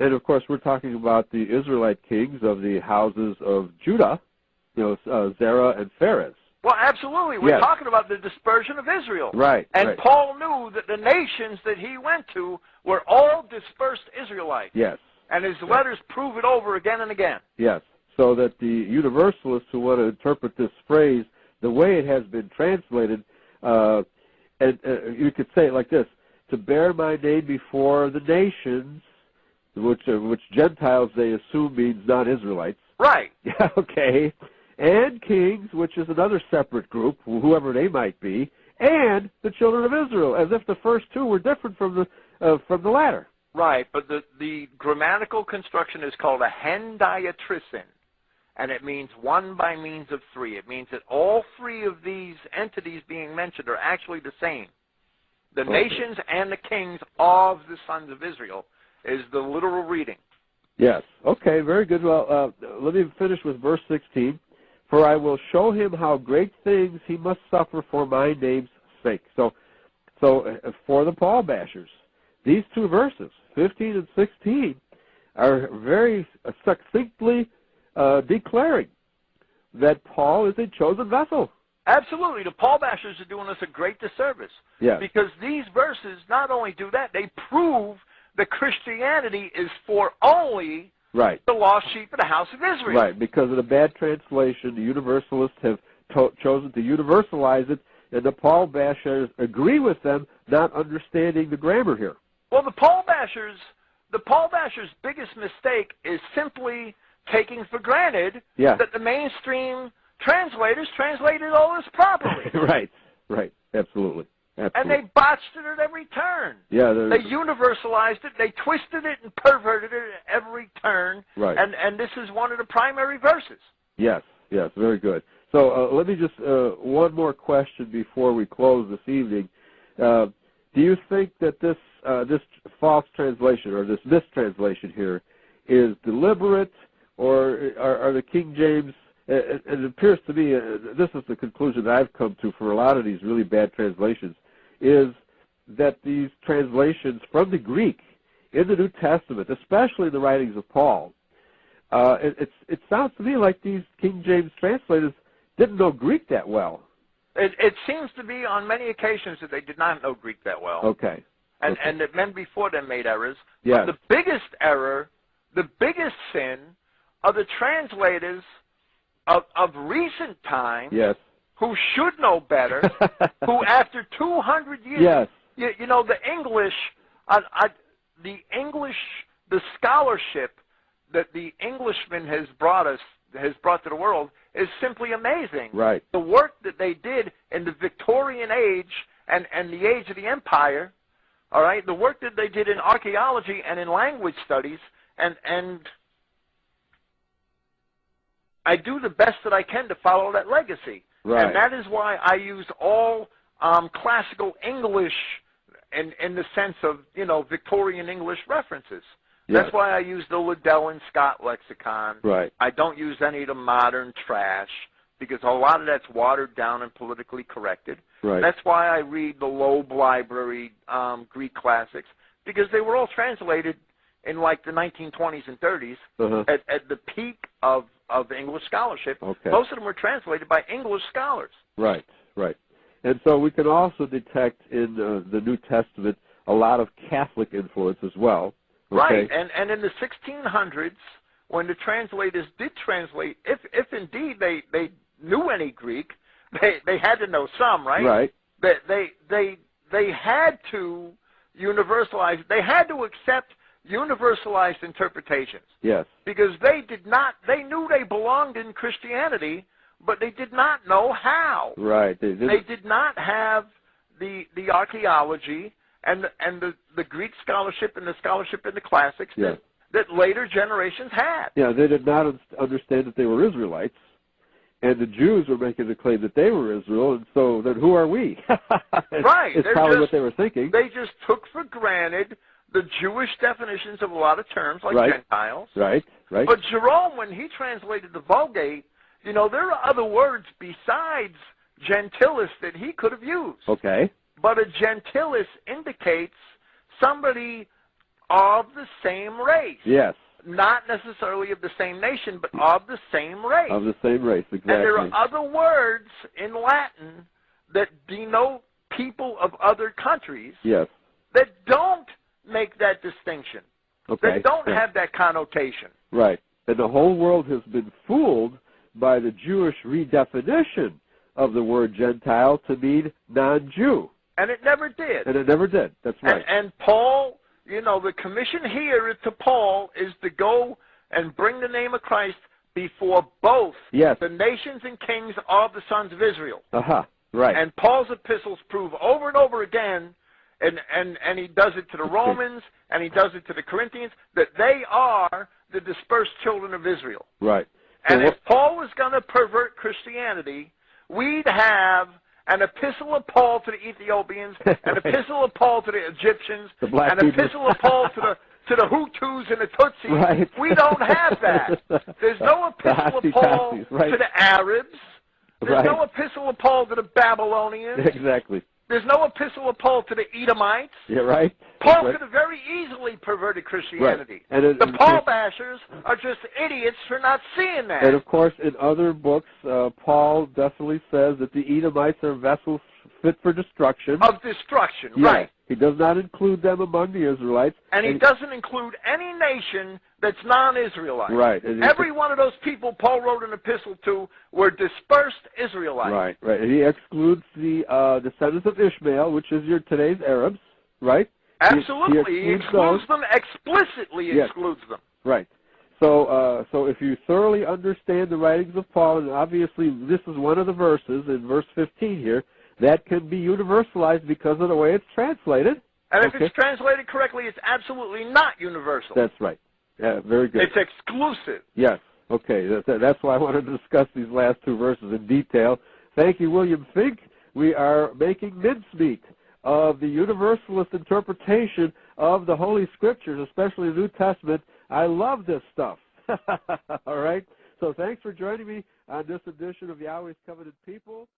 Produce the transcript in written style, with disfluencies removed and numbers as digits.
And, of course, we're talking about the Israelite kings of the houses of Judah, Zerah and Pharez. Well, absolutely. We're talking about the dispersion of Israel. Right. And Paul knew that the nations that he went to were all dispersed Israelites. Yes. And his letters prove it over again and again. Yes. So that the universalists who want to interpret this phrase the way it has been translated, and you could say it like this: to bear my name before the nations, which Gentiles they assume means non-Israelites. Right. Yeah. Okay. And kings, which is another separate group, whoever they might be, and the children of Israel, as if the first two were different from the latter. Right, but the grammatical construction is called a hendiatrisin, and it means one by means of three. It means that all three of these entities being mentioned are actually the same. The nations and the kings of the sons of Israel is the literal reading. Yes. Okay, very good. Well, let me finish with verse 16. For I will show him how great things he must suffer for my name's sake. So for the Paul bashers, these two verses, 15 and 16, are very succinctly declaring that Paul is a chosen vessel. Absolutely. The Paul bashers are doing us a great disservice. Yes. Because these verses not only do that, they prove that Christianity is for only the lost sheep of the house of Israel. Right, because of the bad translation, the Universalists have chosen to universalize it, and the Paul bashers agree with them, not understanding the grammar here. Well, the Paul bashers' biggest mistake is simply taking for granted that the mainstream translators translated all this properly. Right, absolutely. And they botched it at every turn. Yeah, they universalized it, they twisted it and perverted it at every turn. Right. And this is one of the primary verses. Yes, very good. So let me just, one more question before we close this evening. Do you think that this false translation or this mistranslation here is deliberate, or are the King James, it appears to me, this is the conclusion that I've come to for a lot of these really bad translations, is that these translations from the Greek in the New Testament, especially the writings of Paul, it sounds to me like these King James translators didn't know Greek that well. It seems to be on many occasions that they did not know Greek that well. Okay. And that men before them made errors. Yes. But the biggest error, the biggest sin of the translators of recent times, who should know better, who after 200 years, you know, the English, the scholarship that the Englishman has brought to the world is simply amazing. Right. The work that they did in the Victorian age and the age of the Empire, all right, the work that they did in archaeology and in language studies, and I do the best that I can to follow that legacy. Right. And that is why I use all classical English in the sense of, you know, Victorian English references. That's why I use the Liddell and Scott lexicon. Right. I don't use any of the modern trash because a lot of that's watered down and politically corrected. Right. That's why I read the Loeb Library Greek classics, because they were all translated in like the 1920s and 30s at the peak of English scholarship. Okay. Most of them were translated by English scholars. Right. And so we can also detect in the New Testament a lot of Catholic influence as well. Okay? Right, and in the 1600s, when the translators did translate, if indeed they knew any Greek, they had to know some, right? Right. They had to universalize. They had to accept universalized interpretations. Yes. Because they knew they belonged in Christianity, but they did not know how. Right. They did not have the archaeology and the Greek scholarship and the scholarship in the classics that later generations had. Yeah, they did not understand that they were Israelites, and the Jews were making the claim that they were Israel, and so then who are we? Right. It's probably what they were thinking. They just took for granted the Jewish definitions of a lot of terms, like Gentiles. Right. But Jerome, when he translated the Vulgate, you know, there are other words besides gentilis that he could have used. Okay. But a gentilis indicates somebody of the same race. Yes. Not necessarily of the same nation, but of the same race. Of the same race, exactly. And there are other words in Latin that denote people of other countries yes. that don't make that distinction. Okay. That don't have that connotation. Right. And the whole world has been fooled by the Jewish redefinition of the word Gentile to mean non-Jew. And it never did. And it never did. That's right. And Paul, you know, the commission here to Paul is to go and bring the name of Christ before both yes. the nations and kings of the sons of Israel. Right. And Paul's epistles prove over and over again, and he does it to the Romans, and he does it to the Corinthians, that they are the dispersed children of Israel. Right. And if Paul was going to pervert Christianity, we'd have an epistle of Paul to the Ethiopians, an epistle of Paul to the Egyptians, an epistle of Paul to the Hutus and the Tutsis. Right. We don't have that. There's no epistle of Paul to the Arabs. There's no epistle of Paul to the Babylonians. Exactly. There's no epistle of Paul to the Edomites. Yeah, right. Paul could have very easily perverted Christianity. Right. And the Paul bashers are just idiots for not seeing that. And of course, in other books, Paul definitely says that the Edomites are vessels fit for destruction. Of destruction, yes. right. He does not include them among the Israelites. And he doesn't include any nation that's non-Israelite. Right. And every one of those people Paul wrote an epistle to were dispersed Israelites. Right, right. And he excludes the descendants of Ishmael, which is today's Arabs, right? Absolutely. He excludes them, explicitly excludes them. Right. So if you thoroughly understand the writings of Paul, and obviously this is one of the verses in verse 15 here, that can be universalized because of the way it's translated. And if it's translated correctly, it's absolutely not universal. That's right. Yeah, very good. It's exclusive. Yes. Okay. That's why I wanted to discuss these last two verses in detail. Thank you, William Fink. We are making mincemeat of the universalist interpretation of the Holy Scriptures, especially the New Testament. I love this stuff. All right? So thanks for joining me on this edition of Yahweh's Covenant People.